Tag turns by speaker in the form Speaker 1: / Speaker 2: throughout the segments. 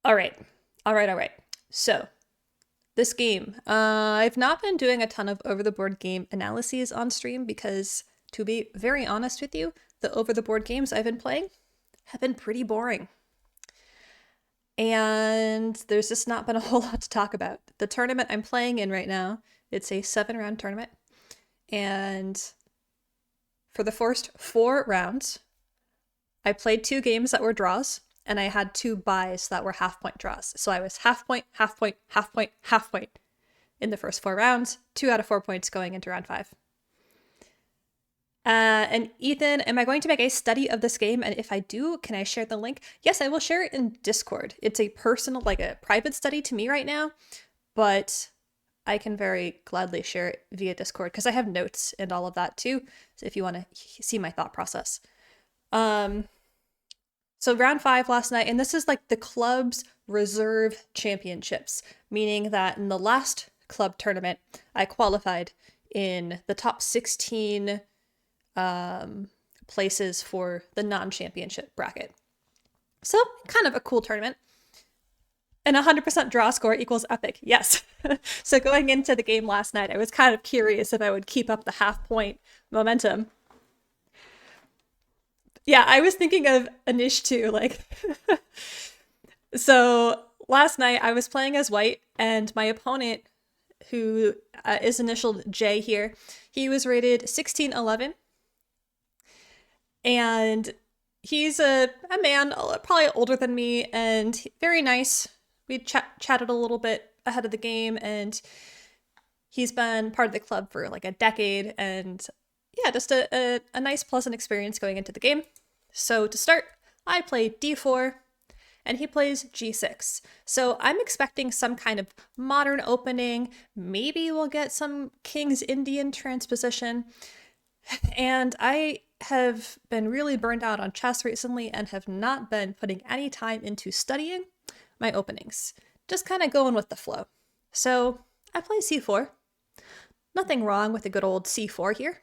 Speaker 1: All right. All right. All right. So, this game, I've not been doing a ton of over the board game analyses on stream because, to be very honest with you, the over the board games I've been playing have been pretty boring. And there's just not been a whole lot to talk about. The tournament I'm playing in right now, it's a 7 round tournament. And for the first 4 rounds, I played 2 games that were draws, and I had 2 buys that were half point draws. So I was half point, half point, half point, half point in the first 4 rounds, 2 out of 4 points going into round 5. And Ethan, am I going to make a study of this game? And if I do, can I share the link? Yes, I will share it in Discord. It's a personal, like a private study to me right now, but I can very gladly share it via Discord because I have notes and all of that too. So if you want to see my thought process. So round 5 last night, and this is like the club's reserve championships, meaning that in the last club tournament, I qualified in the top 16 places for the non-championship bracket. So kind of a cool tournament. And 100% draw score equals epic. Yes. So going into the game last night, I was kind of curious if I would keep up the half point momentum. Yeah, I was thinking of Anish too. Like, so last night I was playing as white, and my opponent, who is initialed J here, he was rated 1611. And he's a man, probably older than me, and very nice. We chatted a little bit ahead of the game, and he's been part of the club for like a decade, and yeah, just a nice, pleasant experience going into the game. So to start, I play d4, and he plays g6. So I'm expecting some kind of modern opening. Maybe we'll get some King's Indian transposition. And I have been really burned out on chess recently and have not been putting any time into studying my openings. Just kind of going with the flow. So I play c4. Nothing wrong with a good old c4 here.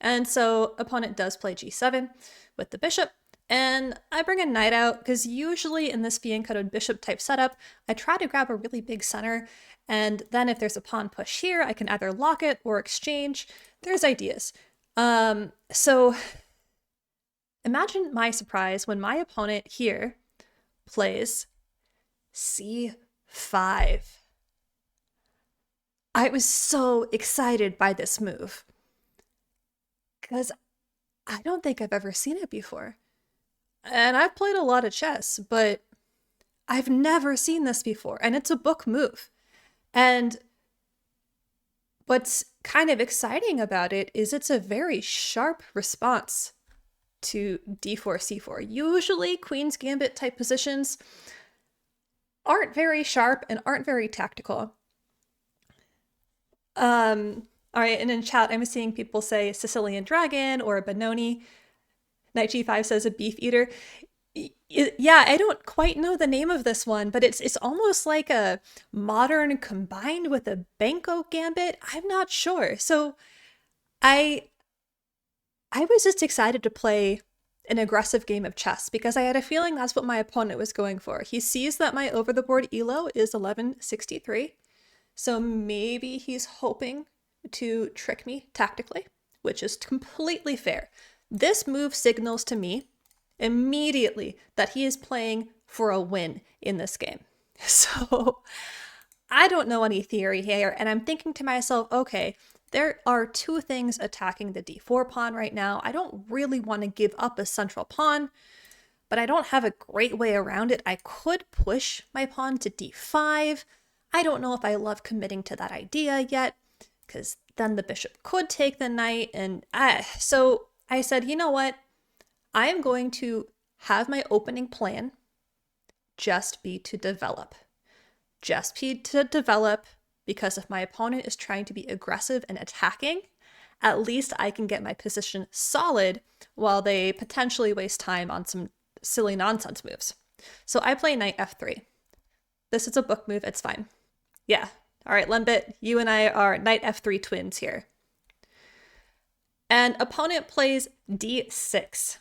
Speaker 1: And so opponent does play g7 with the bishop. And I bring a knight out because usually in this fianchettoed bishop type setup, I try to grab a really big center. And then if there's a pawn push here, I can either lock it or exchange. There's ideas. So imagine my surprise when my opponent here plays c5. I was so excited by this move because I don't think I've ever seen it before. And I've played a lot of chess, but I've never seen this before. And it's a book move. And what's kind of exciting about it is it's a very sharp response to d4, c4. Usually Queen's Gambit type positions aren't very sharp and aren't very tactical. All right, and in chat, I'm seeing people say Sicilian Dragon or Benoni. Knight G5 says a beef eater. Yeah, I don't quite know the name of this one, but it's almost like a modern combined with a Banco Gambit. I'm not sure. So I was just excited to play an aggressive game of chess because I had a feeling that's what my opponent was going for. He sees that my over the board elo is 1163. So maybe he's hoping to trick me tactically, which is completely fair. This move signals to me immediately that he is playing for a win in this game. So I don't know any theory here, and I'm thinking to myself, okay, there are 2 things attacking the d4 pawn right now. I don't really want to give up a central pawn, but I don't have a great way around it. I could push my pawn to d5. I don't know if I love committing to that idea yet, because then the bishop could take the knight, and so I said, you know what? I am going to have my opening plan just be to develop. Just be to develop, because if my opponent is trying to be aggressive and attacking, at least I can get my position solid while they potentially waste time on some silly nonsense moves. So I play knight f3. This is a book move, it's fine. Yeah. All right, Lembit, you and I are knight f3 twins here. And opponent plays d6.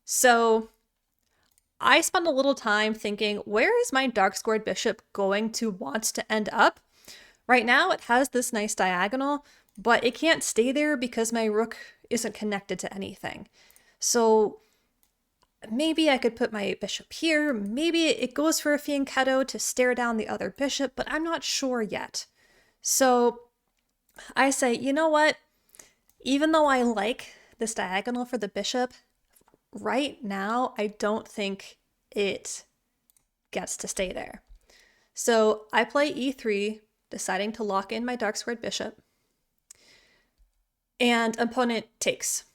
Speaker 1: So I spent a little time thinking, where is my dark squared bishop going to want to end up? Right now, it has this nice diagonal, but it can't stay there because my rook isn't connected to anything. So maybe I could put my bishop here. Maybe it goes for a fianchetto to stare down the other bishop, but I'm not sure yet. So I say, you know what? Even though I like this diagonal for the bishop, right now, I don't think it gets to stay there. So I play e3, deciding to lock in my dark squared bishop. And opponent takes,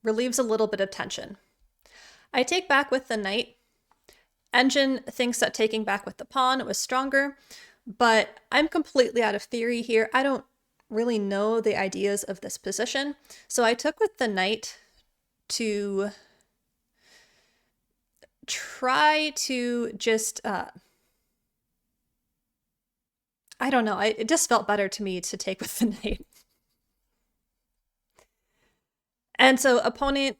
Speaker 1: relieves a little bit of tension. I take back with the knight. Engine thinks that taking back with the pawn was stronger, but I'm completely out of theory here. I don't really know the ideas of this position. So I took with the knight to try to just, I don't know, it just felt better to me to take with the knight. And so opponent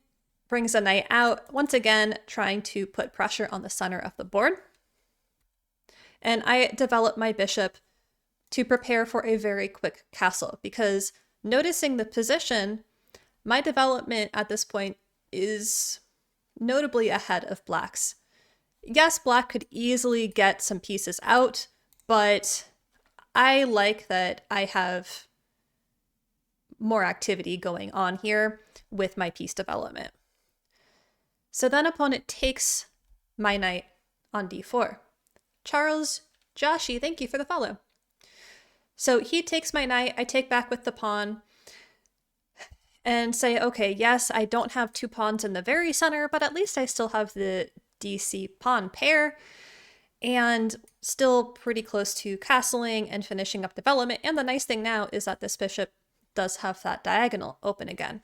Speaker 1: brings a knight out, once again, trying to put pressure on the center of the board. And I develop my bishop to prepare for a very quick castle, because noticing the position, my development at this point is notably ahead of black's. Yes, black could easily get some pieces out, but I like that I have more activity going on here with my piece development. So then opponent takes my knight on d4. Charles Joshi, thank you for the follow. So he takes my knight, I take back with the pawn and say, okay, yes, I don't have two pawns in the very center, but at least I still have the DC pawn pair and still pretty close to castling and finishing up development. And the nice thing now is that this bishop does have that diagonal open again.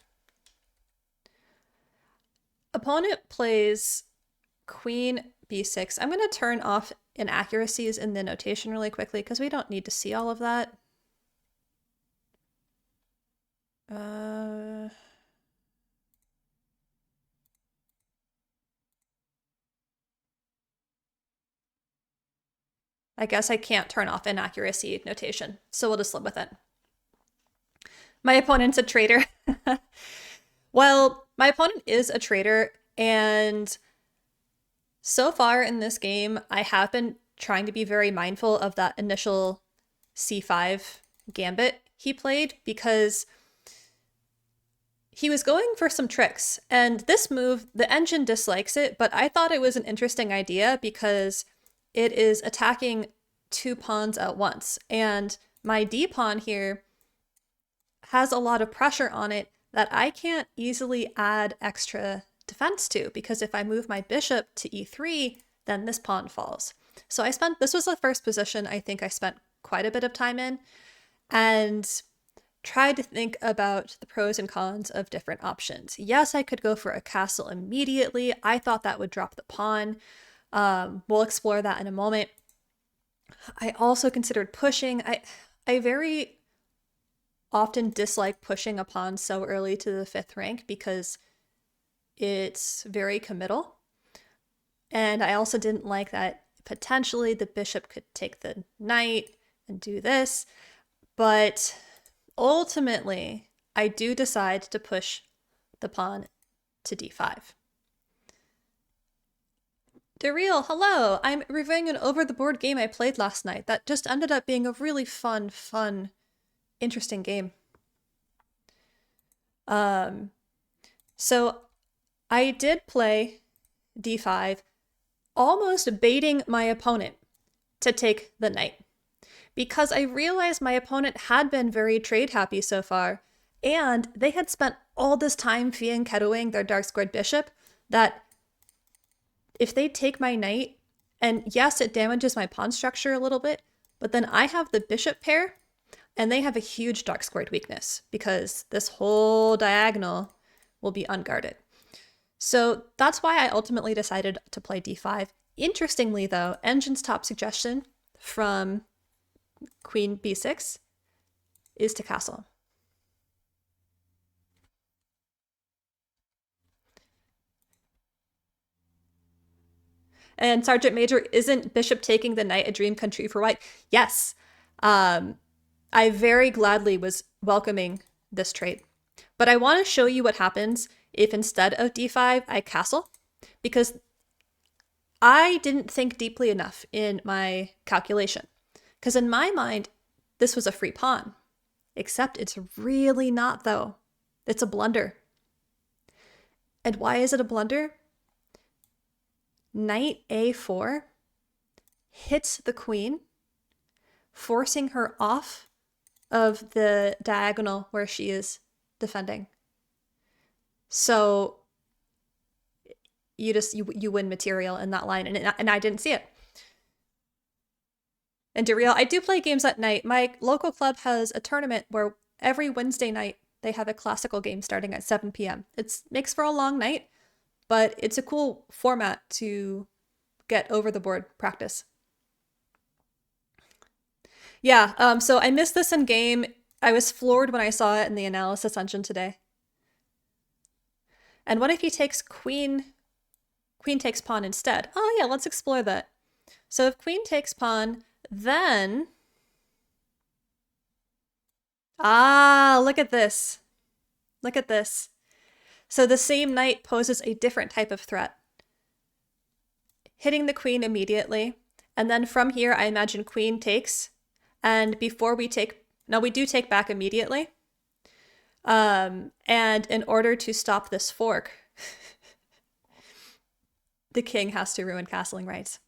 Speaker 1: Opponent plays queen b6. I'm going to turn off inaccuracies in the notation really quickly because we don't need to see all of that. I guess I can't turn off inaccuracy notation, so we'll just live with it. My opponent's a traitor. Well, my opponent is a traitor, and so far in this game, I have been trying to be very mindful of that initial c5 gambit he played, because he was going for some tricks. And this move, the engine dislikes it, but I thought it was an interesting idea because it is attacking two pawns at once. And my d pawn here has a lot of pressure on it that I can't easily add extra defense to, because if I move my bishop to e3, then this pawn falls. So this was the first position I think I spent quite a bit of time in, and tried to think about the pros and cons of different options. Yes, I could go for a castle immediately. I thought that would drop the pawn. We'll explore that in a moment. I also considered pushing. I very often dislike pushing a pawn so early to the 5th rank because it's very committal. And I also didn't like that potentially the bishop could take the knight and do this. But ultimately, I do decide to push the pawn to d5. Daryl, hello! I'm reviewing an over-the-board game I played last night that just ended up being a really fun, interesting game. So I did play d5, almost baiting my opponent to take the knight, because I realized my opponent had been very trade happy so far, and they had spent all this time fianchettoing their dark squared bishop that if they take my knight, and yes, it damages my pawn structure a little bit, but then I have the bishop pair, and they have a huge dark squared weakness because this whole diagonal will be unguarded. So that's why I ultimately decided to play d5. Interestingly, though, Engine's top suggestion from queen b6 is to castle. And Sergeant Major, isn't bishop taking the knight a dream come true for white? Yes. I very gladly was welcoming this trait. But I want to show you what happens if instead of d5, I castle, because I didn't think deeply enough in my calculation. Because in my mind, this was a free pawn. Except it's really not, though. It's a blunder. And why is it a blunder? Knight a4 hits the queen, forcing her off of the diagonal where she is defending. So you win material in that line, and I didn't see it. And Derail, I do play games at night. My local club has a tournament where every Wednesday night they have a classical game starting at 7 p.m. It makes for a long night, but it's a cool format to get over the board practice. Yeah, so I missed this in game. I was floored when I saw it in the analysis engine today. And what if he takes queen takes pawn instead? Oh yeah, let's explore that. So if queen takes pawn, then... look at this. Look at this. So the same knight poses a different type of threat. Hitting the queen immediately. And then from here, I imagine queen takes. And before we take... Now, we do take back immediately. And in order to stop this fork, the king has to ruin castling rights.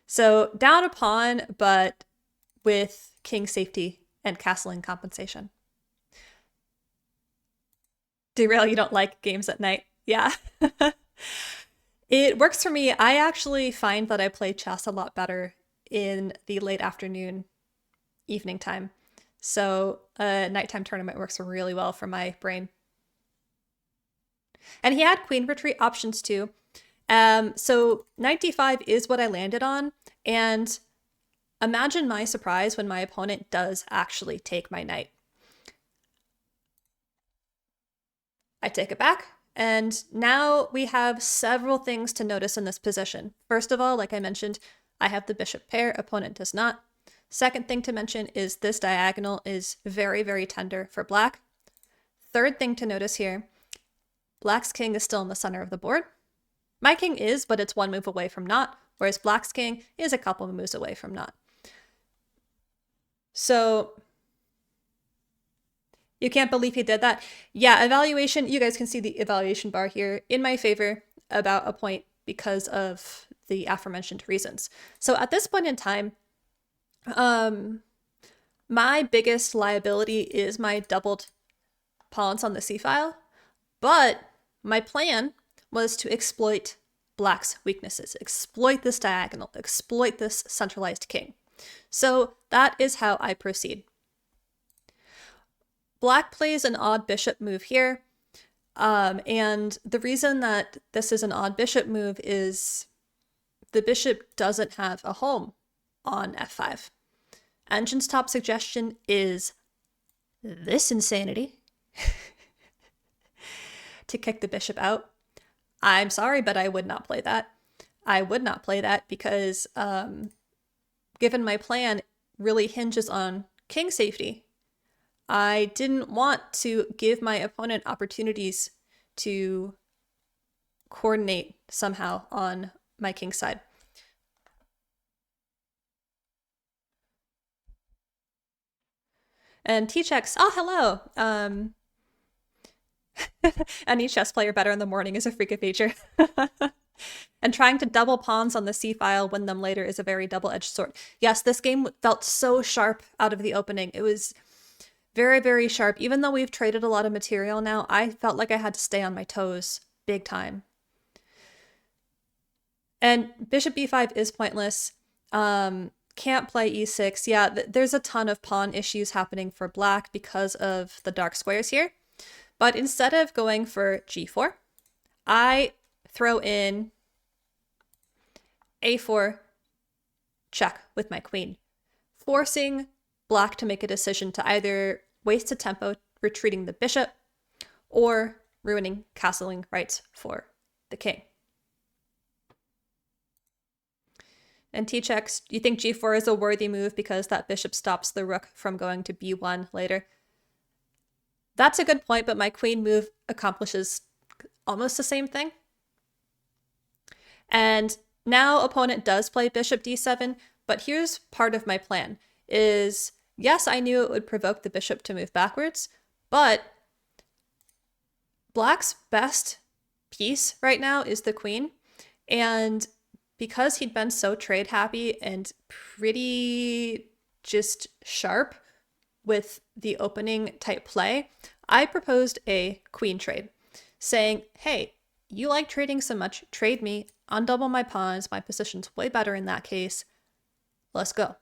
Speaker 1: So down a pawn, but with king safety and castling compensation. Derail, you don't like games at night? Yeah. It works for me. I actually find that I play chess a lot better in the late afternoon, evening time. So a nighttime tournament works really well for my brain. And he had queen retreat options too. So knight d5 is what I landed on. And imagine my surprise when my opponent does actually take my knight. I take it back. And now we have several things to notice in this position. First of all, like I mentioned, I have the bishop pair, opponent does not. Second thing to mention is this diagonal is very, very tender for black. Third thing to notice here, black's king is still in the center of the board. My king is, but it's one move away from not, whereas black's king is a couple of moves away from not. So you can't believe he did that. Yeah, evaluation, you guys can see the evaluation bar here in my favor about a point because of the aforementioned reasons. So at this point in time, my biggest liability is my doubled pawns on the c-file, but my plan was to exploit black's weaknesses, exploit this diagonal, exploit this centralized king. So that is how I proceed. Black plays an odd bishop move here, and the reason that this is an odd bishop move is the bishop doesn't have a home on f5. Engine's top suggestion is this insanity to kick the bishop out. I'm sorry, but I would not play that. I would not play that because given my plan really hinges on king safety, I didn't want to give my opponent opportunities to coordinate somehow on my king side. And T-checks, oh, hello. Any chess player better in the morning is a freak of nature. And trying to double pawns on the c-file, win them later is a very double-edged sword. Yes, this game felt so sharp out of the opening. It was very, very sharp. Even though we've traded a lot of material now, I felt like I had to stay on my toes big time. And bishop b5 is pointless. Can't play e6. Yeah, there's a ton of pawn issues happening for black because of the dark squares here. But instead of going for g4, I throw in a4 check with my queen, forcing black to make a decision to either waste a tempo retreating the bishop or ruining castling rights for the king. And T checks, do you think g4 is a worthy move because that bishop stops the rook from going to b1 later? That's a good point, but my queen move accomplishes almost the same thing. And now opponent does play bishop d7, but here's part of my plan is, yes, I knew it would provoke the bishop to move backwards, but black's best piece right now is the queen. And because he'd been so trade happy and pretty just sharp with the opening type play, I proposed a queen trade, saying, hey, you like trading so much, trade me, undouble my pawns, my position's way better in that case, let's go.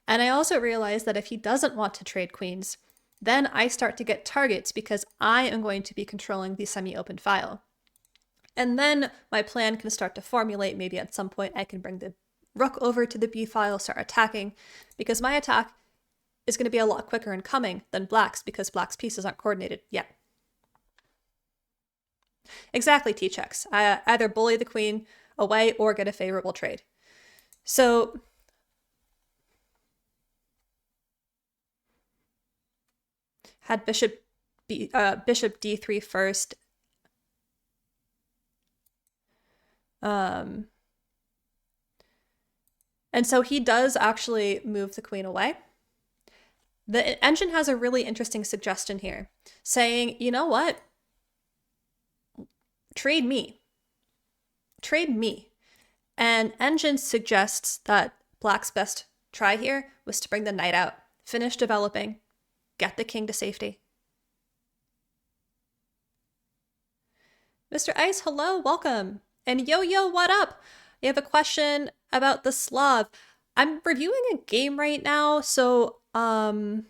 Speaker 1: And I also realized that if he doesn't want to trade queens, then I start to get targets because I am going to be controlling the semi-open file. And then my plan can start to formulate. Maybe at some point I can bring the rook over to the b file, start attacking, because my attack is going to be a lot quicker in coming than black's because black's pieces aren't coordinated yet. Exactly, T checks. I either bully the queen away or get a favorable trade. So had bishop d3 first. And so he does actually move the queen away. The engine has a really interesting suggestion here, saying, you know what? Trade me. Trade me. And engine suggests that black's best try here was to bring the knight out, finish developing, get the king to safety. Mr. Ice, hello, welcome. And yo, what up? You have a question about the Slav. I'm reviewing a game right now, so I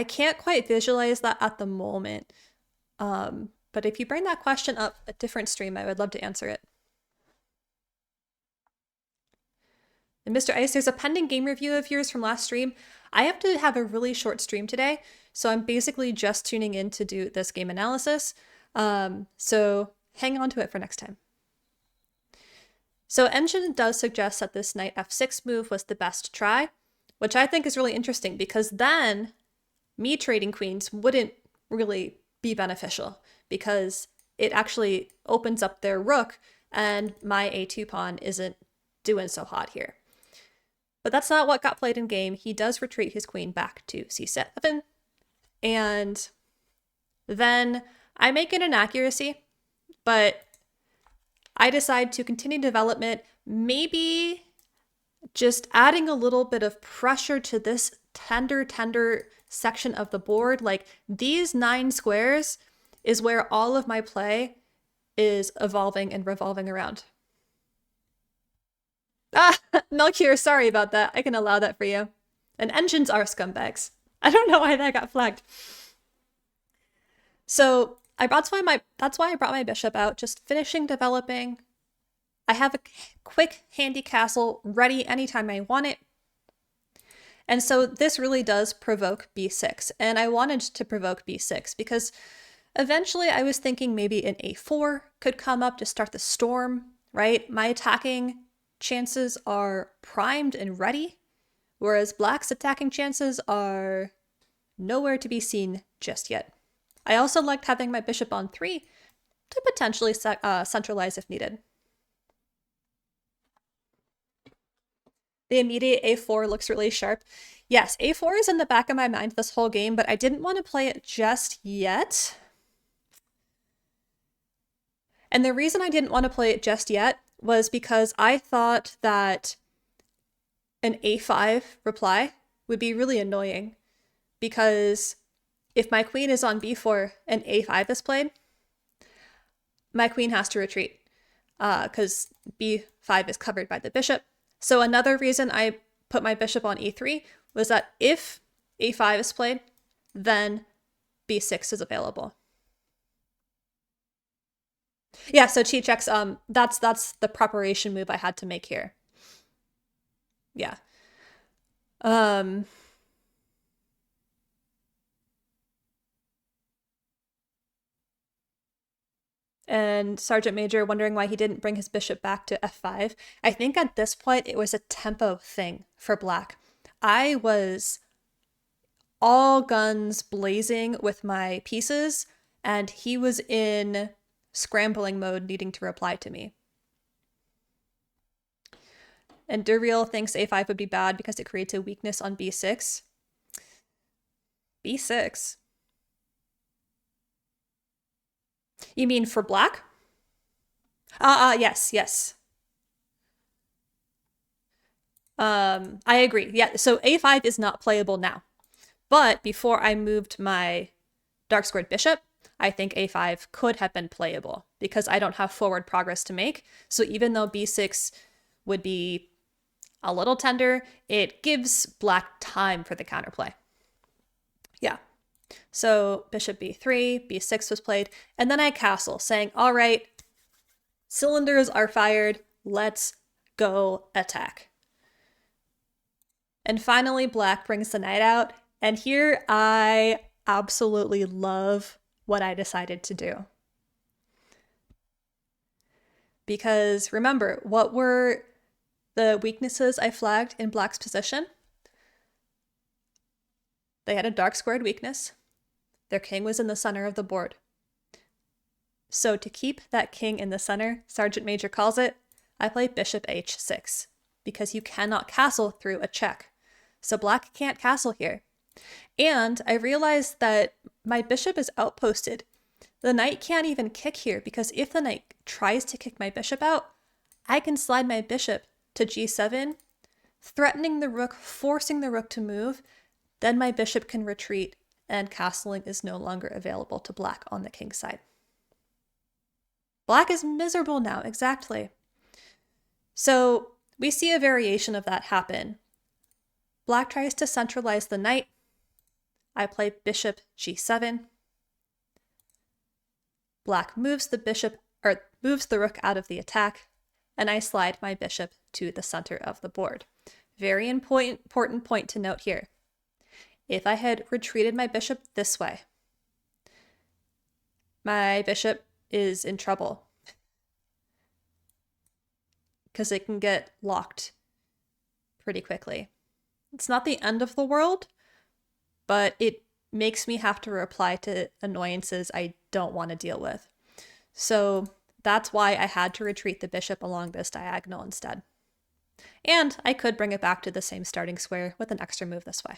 Speaker 1: can't quite visualize that at the moment. But if you bring that question up a different stream, I would love to answer it. And Mr. Ice, there's a pending game review of yours from last stream. I have to have a really short stream today, so I'm basically just tuning in to do this game analysis. So hang on to it for next time. So engine does suggest that this knight f6 move was the best try, which I think is really interesting because then me trading queens wouldn't really be beneficial because it actually opens up their rook and my a2 pawn isn't doing so hot here. But that's not what got played in game. He does retreat his queen back to c7, and then I make an inaccuracy, but I decide to continue development, maybe just adding a little bit of pressure to this tender section of the board. Like these 9 squares is where all of my play is evolving and revolving around. Ah, Melchior, sorry about that. I can allow that for you. And engines are scumbags. I don't know why that got flagged. So that's why I brought my bishop out, just finishing developing. I have a quick, handy castle ready anytime I want it. And so this really does provoke b6. And I wanted to provoke b6 because eventually I was thinking maybe an a4 could come up to start the storm, right? My attacking chances are primed and ready, whereas black's attacking chances are nowhere to be seen just yet. I also liked having my bishop on 3 to potentially centralize if needed. The immediate a4 looks really sharp. Yes, a4 is in the back of my mind this whole game, but I didn't want to play it just yet. And the reason I didn't want to play it just yet was because I thought that an a5 reply would be really annoying, because if my queen is on b4 and a5 is played, my queen has to retreat because b5 is covered by the bishop. So another reason I put my bishop on e3 was that if a5 is played, then b6 is available. Yeah, so cheat checks, that's the preparation move I had to make here. Yeah. Yeah, And Sergeant Major wondering why he didn't bring his bishop back to f5. I think at this point it was a tempo thing for black. I was all guns blazing with my pieces, and he was in scrambling mode needing to reply to me. And Durreal thinks a5 would be bad because it creates a weakness on b6. b6? You mean for black? Yes. I agree. Yeah, so a5 is not playable now. But before I moved my dark squared bishop, I think a5 could have been playable because I don't have forward progress to make. So even though b6 would be a little tender, it gives black time for the counterplay. Yeah. So bishop b3, b6 was played, and then I castle, saying, all right, cylinders are fired, let's go attack. And finally, black brings the knight out, and here I absolutely love what I decided to do. Because remember, what were the weaknesses I flagged in black's position? They had a dark squared weakness. Their king was in the center of the board. So to keep that king in the center, Sergeant Major calls it, I play bishop h6, because you cannot castle through a check. So black can't castle here. And I realized that my bishop is outposted. The knight can't even kick here, because if the knight tries to kick my bishop out, I can slide my bishop to g7, threatening the rook, forcing the rook to move. Then my bishop can retreat, and castling is no longer available to black on the king side. Black is miserable now, exactly. So we see a variation of that happen. Black tries to centralize the knight. I play bishop g7. Black moves the rook out of the attack, and I slide my bishop to the center of the board. Very important point to note here. If I had retreated my bishop this way, my bishop is in trouble because it can get locked pretty quickly. It's not the end of the world, but it makes me have to reply to annoyances I don't want to deal with. So that's why I had to retreat the bishop along this diagonal instead. And I could bring it back to the same starting square with an extra move this way.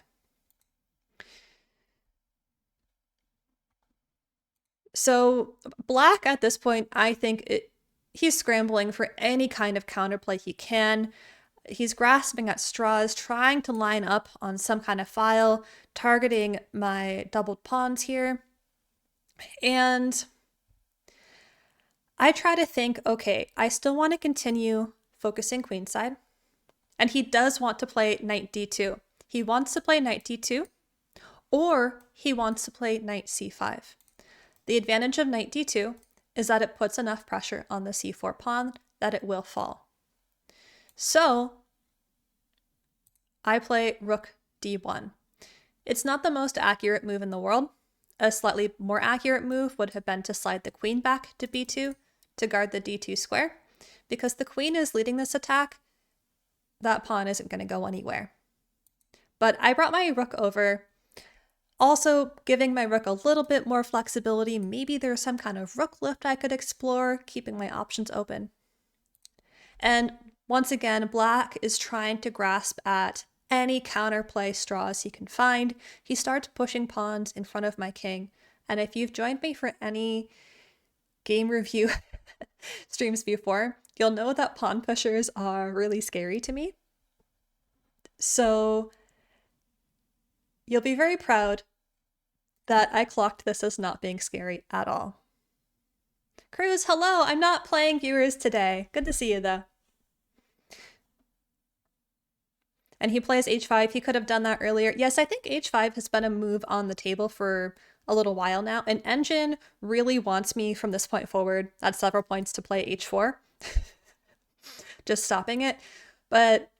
Speaker 1: So black at this point, I think he's scrambling for any kind of counterplay he can. He's grasping at straws, trying to line up on some kind of file, targeting my doubled pawns here. And I try to think, okay, I still want to continue focusing queenside. And he does want to play knight d2. He wants to play knight d2, or he wants to play knight c5. The advantage of knight d2 is that it puts enough pressure on the c4 pawn that it will fall. So I play rook d1. It's not the most accurate move in the world. A slightly more accurate move would have been to slide the queen back to b2 to guard the d2 square. Because the queen is leading this attack, that pawn isn't going to go anywhere. But I brought my rook over, also giving my rook a little bit more flexibility. Maybe there's some kind of rook lift I could explore, keeping my options open. And once again, black is trying to grasp at any counterplay straws he can find. He starts pushing pawns in front of my king. And if you've joined me for any game review streams before, you'll know that pawn pushers are really scary to me. So you'll be very proud that I clocked this as not being scary at all. Cruz, hello! I'm not playing viewers today. Good to see you, though. And he plays h5. He could have done that earlier. Yes, I think h5 has been a move on the table for a little while now. And Engine really wants me from this point forward at several points to play h4. Just stopping it. But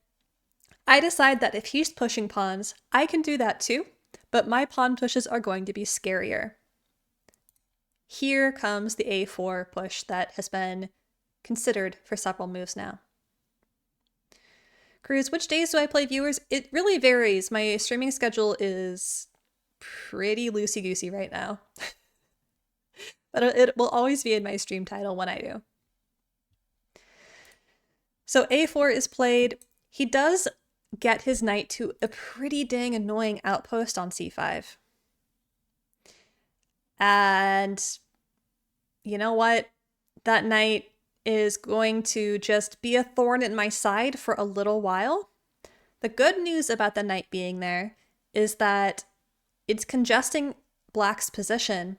Speaker 1: I decide that if he's pushing pawns, I can do that too. But my pawn pushes are going to be scarier. Here comes the a4 push that has been considered for several moves now. Cruz, which days do I play viewers? It really varies. My streaming schedule is pretty loosey-goosey right now. But it will always be in my stream title when I do. So a4 is played. He does get his knight to a pretty dang annoying outpost on c5. And you know what? That knight is going to just be a thorn in my side for a little while. The good news about the knight being there is that it's congesting Black's position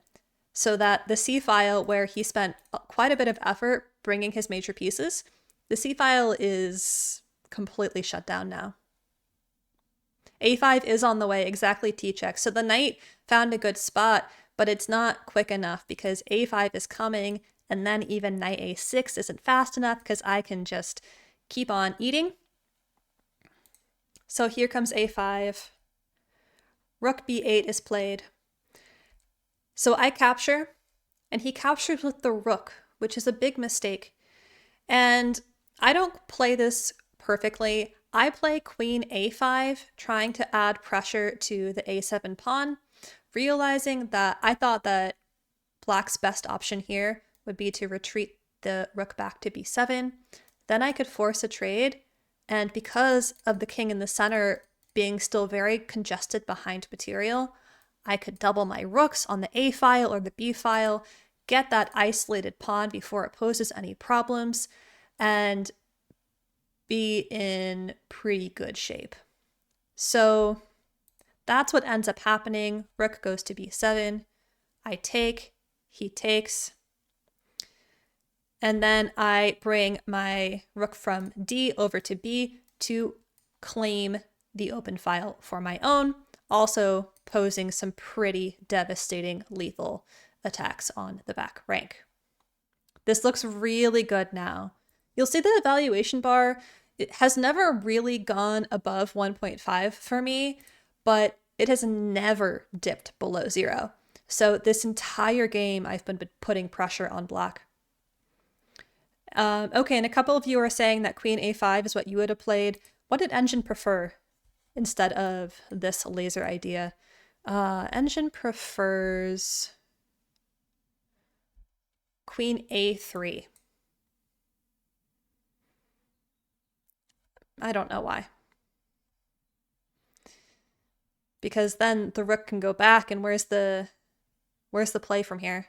Speaker 1: so that the c-file, where he spent quite a bit of effort bringing his major pieces, the c-file is completely shut down now. a5 is on the way, exactly t-check. So the knight found a good spot, but it's not quick enough because a5 is coming, and then even knight a6 isn't fast enough because I can just keep on eating. So here comes a5. Rook b8 is played. So I capture, and he captures with the rook, which is a big mistake. And I don't play this perfectly. I play queen a5, trying to add pressure to the a7 pawn, realizing that I thought that Black's best option here would be to retreat the rook back to b7. Then I could force a trade, and because of the king in the center being still very congested behind material, I could double my rooks on the a file or the b file, get that isolated pawn before it poses any problems, and be in pretty good shape. So that's what ends up happening. Rook goes to b7. I take, he takes, and then I bring my rook from d over to b to claim the open file for my own, also posing some pretty devastating lethal attacks on the back rank. This looks really good now. You'll see the evaluation bar, it has never really gone above 1.5 for me, but it has never dipped below 0. So this entire game, I've been putting pressure on Black. Okay, and a couple of you are saying that queen a5 is what you would have played. What did Engine prefer instead of this laser idea? Engine prefers queen a3. I don't know why. Because then the rook can go back, and where's the play from here?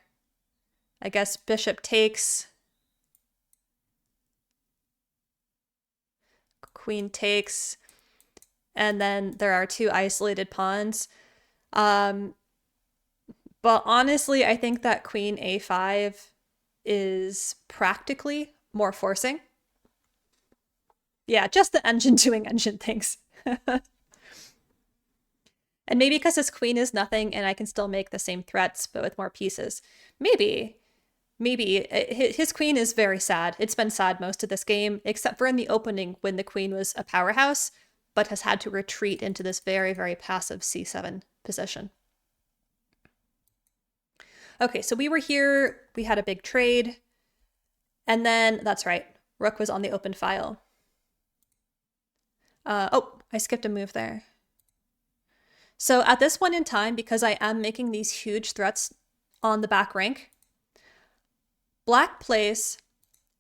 Speaker 1: I guess bishop takes, queen takes, and then there are two isolated pawns. But honestly, I think that queen a5 is practically more forcing. Yeah, just the engine doing engine things. And maybe because his queen is nothing and I can still make the same threats, but with more pieces. Maybe. His queen is very sad. It's been sad most of this game, except for in the opening when the queen was a powerhouse, but has had to retreat into this very, very passive c7 position. Okay, so we were here, we had a big trade, and then, that's right, rook was on the open file. Oh, I skipped a move there. So at this point in time, because I am making these huge threats on the back rank, Black plays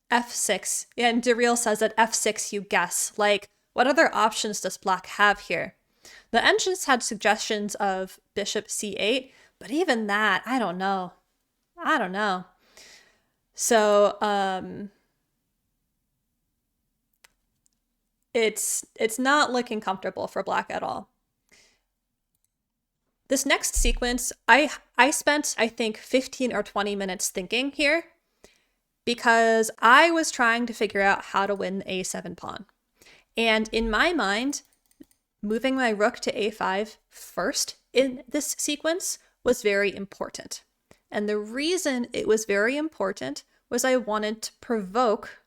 Speaker 1: f6, and DeReal says that f6 you guess. Like, what other options does Black have here? The engines had suggestions of bishop c8, but even that, I don't know. So, it's not looking comfortable for Black at all. This next sequence, I spent, I think, 15 or 20 minutes thinking here because I was trying to figure out how to win the a7 pawn. And in my mind, moving my rook to a5 first in this sequence was very important. And the reason it was very important was I wanted to provoke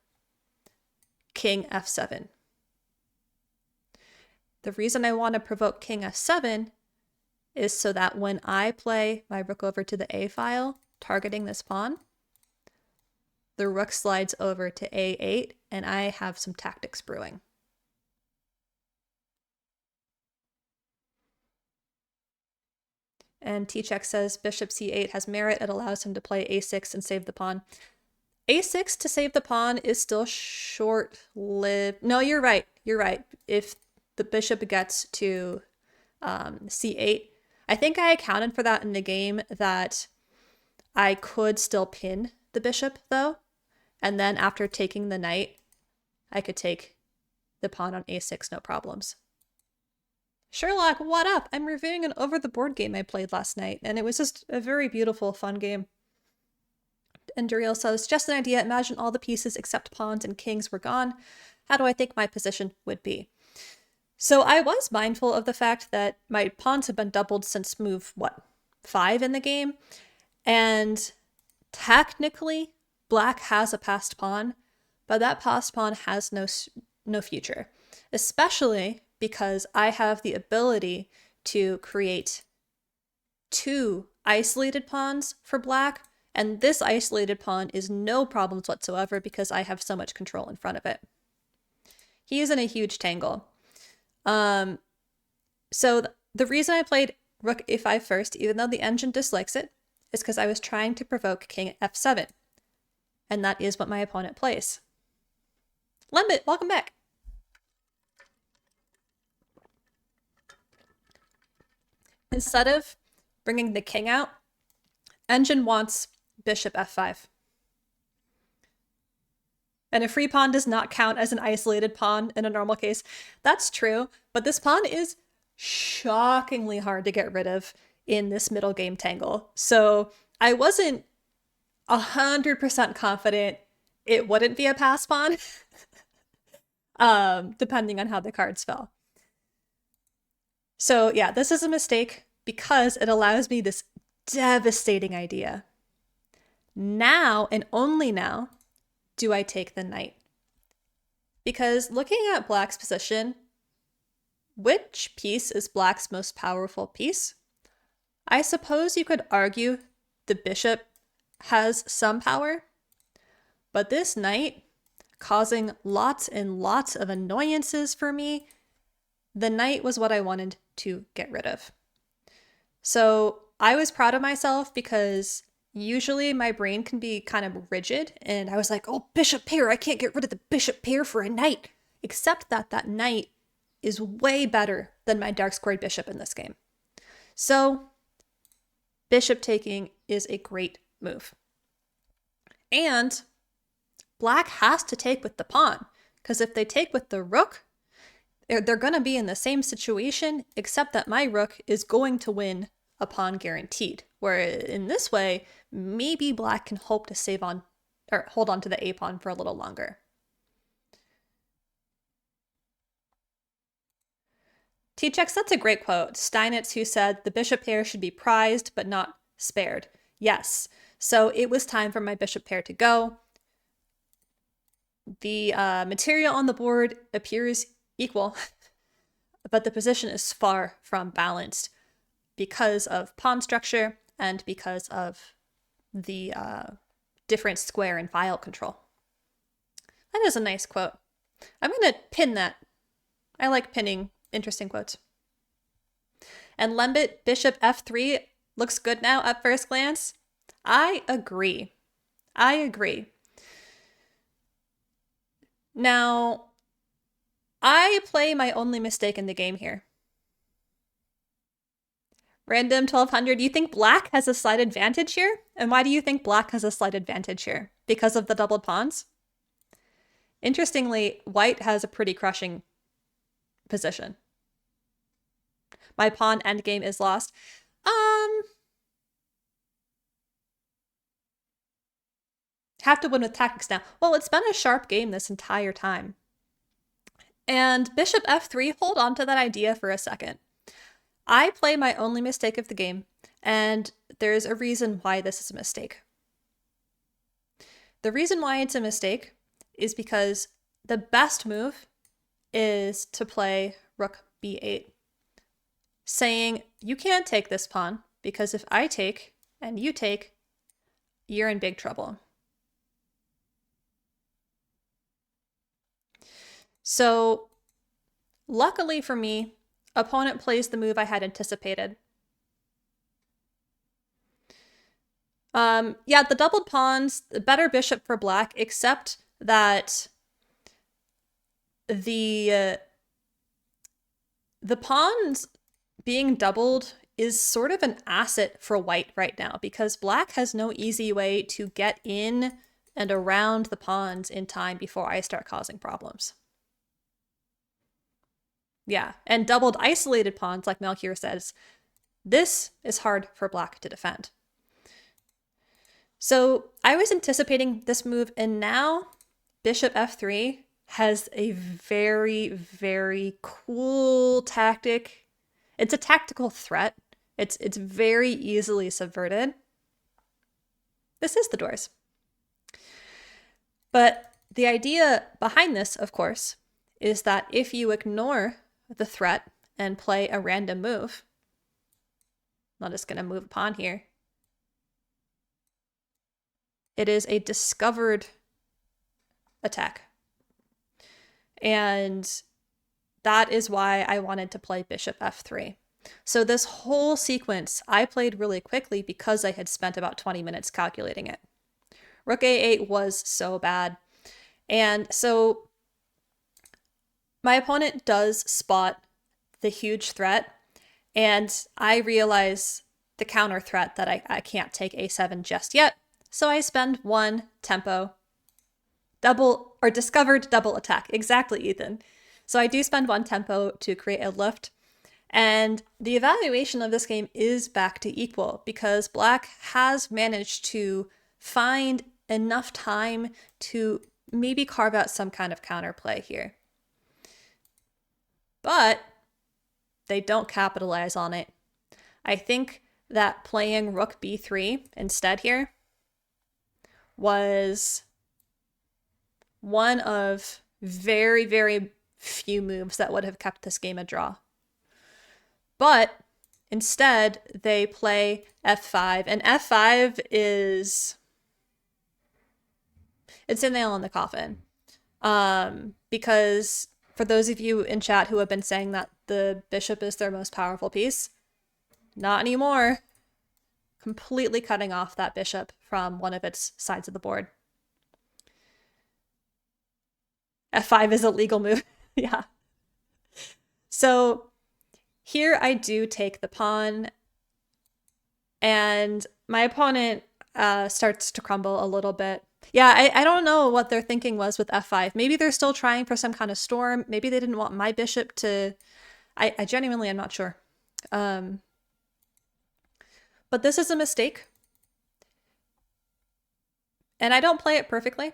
Speaker 1: king f7. The reason I want to provoke king f7 is so that when I play my rook over to the a file, targeting this pawn, the rook slides over to a8, and I have some tactics brewing. And T-check says bishop c8 has merit. It allows him to play a6 and save the pawn. a6 to save the pawn is still short-lived. No, you're right. You're right. If the bishop gets to c8, I think I accounted for that in the game, that I could still pin the bishop, though. And then after taking the knight, I could take the pawn on a6, no problems. Sherlock, what up? I'm reviewing an over-the-board game I played last night, and it was just a very beautiful, fun game. And Duriel says, just an idea. Imagine all the pieces except pawns and kings were gone. How do I think my position would be? So I was mindful of the fact that my pawns have been doubled since move, 5 in the game? And technically, black has a passed pawn, but that passed pawn has no future, especially because I have the ability to create 2 isolated pawns for black, and this isolated pawn is no problems whatsoever because I have so much control in front of it. He is in a huge tangle. So the reason I played rook a5 first, even though the engine dislikes it, is because I was trying to provoke king f7. And that is what my opponent plays. Lembit, welcome back. Instead of bringing the king out, engine wants bishop f5. And a free pawn does not count as an isolated pawn in a normal case. That's true, but this pawn is shockingly hard to get rid of in this middle game tangle. So I wasn't 100% confident it wouldn't be a pass pawn, depending on how the cards fell. So yeah, this is a mistake because it allows me this devastating idea. Now, and only now, do I take the knight. Because looking at black's position, which piece is black's most powerful piece? I suppose you could argue the bishop has some power, but this knight causing lots and lots of annoyances for me, the knight was what I wanted to get rid of. So I was proud of myself because usually my brain can be kind of rigid, and I was like, oh, bishop pair, I can't get rid of the bishop pair for a knight. Except that that knight is way better than my dark squared bishop in this game. So bishop taking is a great move. And black has to take with the pawn, because if they take with the rook, they're going to be in the same situation, except that my rook is going to win a pawn guaranteed. Where in this way, maybe black can hope to save on or hold on to the a pawn for a little longer. T-Chex, that's a great quote. Steinitz, who said, the bishop pair should be prized but not spared. Yes. So it was time for my bishop pair to go. The material on the board appears equal, but the position is far from balanced because of pawn structure and because of the different square and file control. That is a nice quote. I'm going to pin that. I like pinning interesting quotes. And Lembit, bishop f3 looks good now at first glance. I agree. I agree. Now, I play my only mistake in the game here. Random 1200, you think black has a slight advantage here? And why do you think black has a slight advantage here? Because of the doubled pawns? Interestingly, white has a pretty crushing position. My pawn endgame is lost. Have to win with tactics now. Well, it's been a sharp game this entire time. And bishop f3, hold on to that idea for a second. I play my only mistake of the game, and there's a reason why this is a mistake. The reason why it's a mistake is because the best move is to play rook b8, saying you can't take this pawn because if I take and you take, you're in big trouble. So luckily for me, opponent plays the move I had anticipated. Yeah, the doubled pawns, the better bishop for black, except that the pawns being doubled is sort of an asset for white right now because black has no easy way to get in and around the pawns in time before I start causing problems. Yeah, and doubled isolated pawns, like Melchior says, this is hard for black to defend. So I was anticipating this move, and now bishop f3 has a very, very cool tactic. It's a tactical threat. It's very easily subverted. This is the doors. But the idea behind this, of course, is that if you ignore the threat and play a random move, I'm just going to move a pawn here. It is a discovered attack. And that is why I wanted to play bishop f3. So this whole sequence I played really quickly because I had spent about 20 minutes calculating it. Rook a8 was so bad. And so my opponent does spot the huge threat, and I realize the counter threat that I can't take a7 just yet. So I spend one tempo, double or discovered double attack. Exactly, Ethan. So I do spend one tempo to create a lift. And the evaluation of this game is back to equal because black has managed to find enough time to maybe carve out some kind of counterplay here. But they don't capitalize on it. I think that playing rook b3 instead here was one of very, very few moves that would have kept this game a draw. But instead, they play f5, and f5 is... it's a nail in the coffin. Because for those of you in chat who have been saying that the bishop is their most powerful piece, not anymore. Completely cutting off that bishop from one of its sides of the board. f5 is a legal move. Yeah. So here I do take the pawn, and my opponent starts to crumble a little bit. Yeah, I don't know what their thinking was with f5. Maybe they're still trying for some kind of storm. Maybe they didn't want my bishop to... I genuinely am not sure. But this is a mistake. And I don't play it perfectly.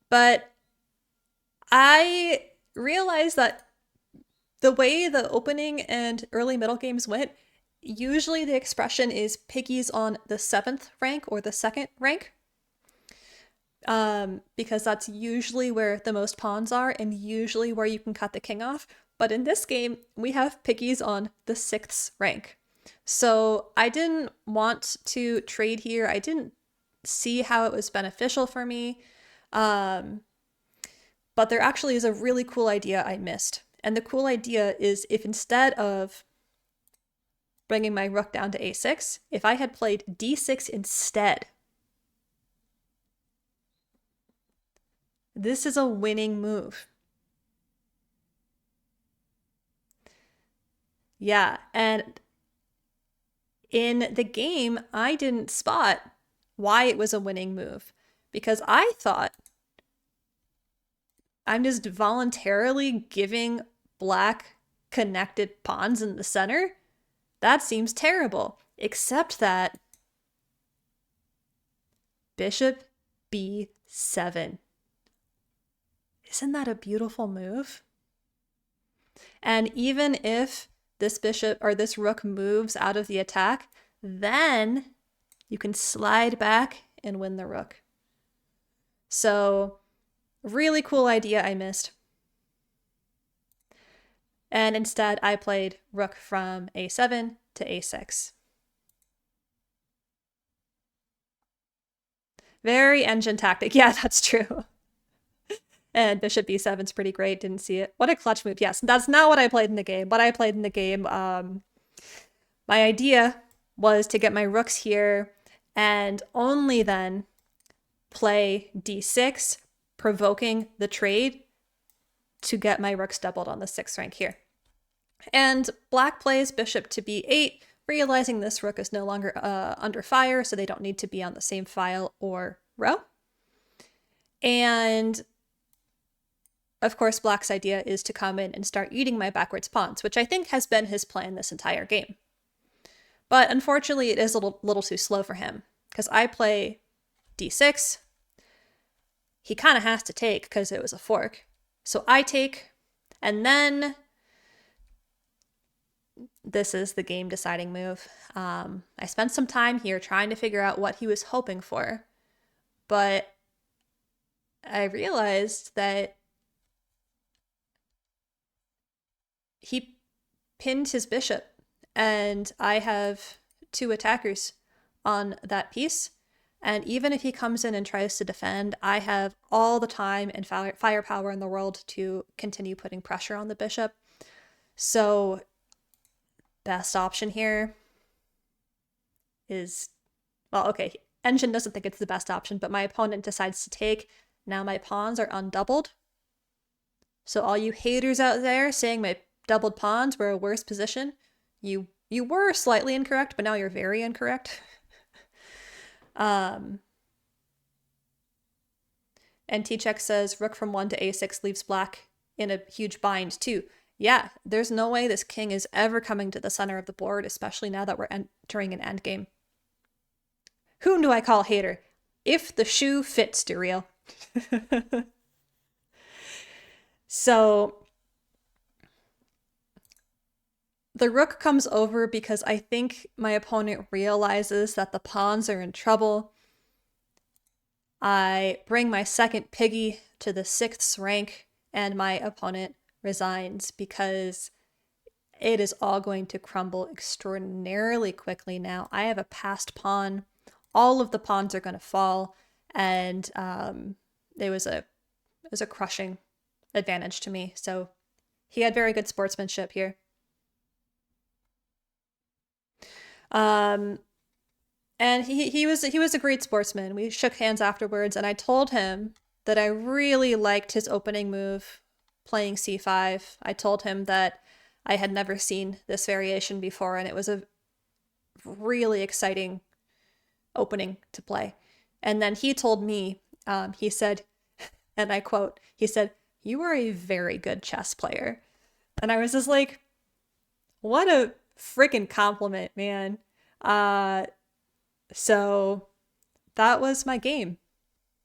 Speaker 1: But I realized that the way the opening and early middle games went, usually the expression is piggies on the 7th rank or the 2nd rank. Because that's usually where the most pawns are and usually where you can cut the king off. But in this game, we have piggies on the 6th rank. So I didn't want to trade here. I didn't see how it was beneficial for me. But there actually is a really cool idea I missed. And the cool idea is if instead of bringing my rook down to a6, if I had played d6 instead, this is a winning move. Yeah, and in the game, I didn't spot why it was a winning move because I thought I'm just voluntarily giving black connected pawns in the center. That seems terrible, except that bishop b7. Isn't that a beautiful move? And even if this bishop or this rook moves out of the attack, then you can slide back and win the rook. So really cool idea I missed. And instead I played rook from a7 to a6. Very engine tactic. Yeah, that's true. And bishop b7's pretty great. Didn't see it. What a clutch move. Yes, that's not what I played in the game. What I played in the game, my idea was to get my rooks here and only then play d6, provoking the trade to get my rooks doubled on the 6th rank here. And black plays bishop to b8, realizing this rook is no longer under fire, so they don't need to be on the same file or row. And of course, black's idea is to come in and start eating my backwards pawns, which I think has been his plan this entire game. But unfortunately, it is a little too slow for him, because I play d6. He kind of has to take because it was a fork. So I take, and then this is the game deciding move. I spent some time here trying to figure out what he was hoping for, but I realized that he pinned his bishop, and I have 2 attackers on that piece. And even if he comes in and tries to defend, I have all the time and firepower in the world to continue putting pressure on the bishop. So best option here is, well, okay, engine doesn't think it's the best option, but my opponent decides to take. Now my pawns are undoubled. So all you haters out there saying my doubled pawns were a worse position, you were slightly incorrect, but now you're very incorrect. And T-Check says rook from 1 to a6 leaves black in a huge bind too. Yeah, there's no way this king is ever coming to the center of the board, especially now that we're entering an endgame. Whom do I call hater? If the shoe fits, Duriel. So the rook comes over because I think my opponent realizes that the pawns are in trouble. I bring my second piggy to the 6th rank, and my opponent resigns because it is all going to crumble extraordinarily quickly now. I have a passed pawn. All of the pawns are going to fall, and it was a crushing advantage to me. So he had very good sportsmanship here. And he was a great sportsman. We shook hands afterwards, and I told him that I really liked his opening move, playing c5. I told him that I had never seen this variation before, and it was a really exciting opening to play. And then he told me, he said, and I quote, he said, "You are a very good chess player." And I was just like, what a freaking compliment, man. So that was my game.